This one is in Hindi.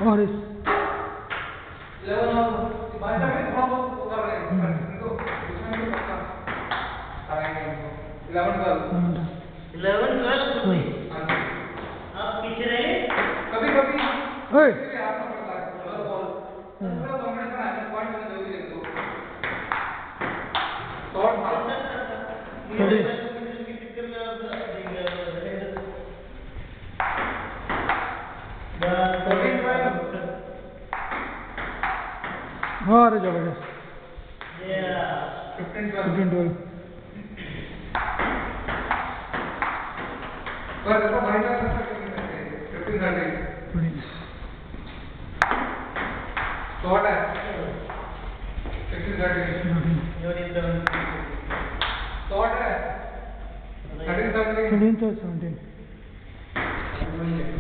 और इस 11 आप पीछे रहे कभी कभी और जबरदस्त 15-12 पर देखो भाई का 15-13 शॉर्ट है 16-13 शॉर्ट है 13-17 17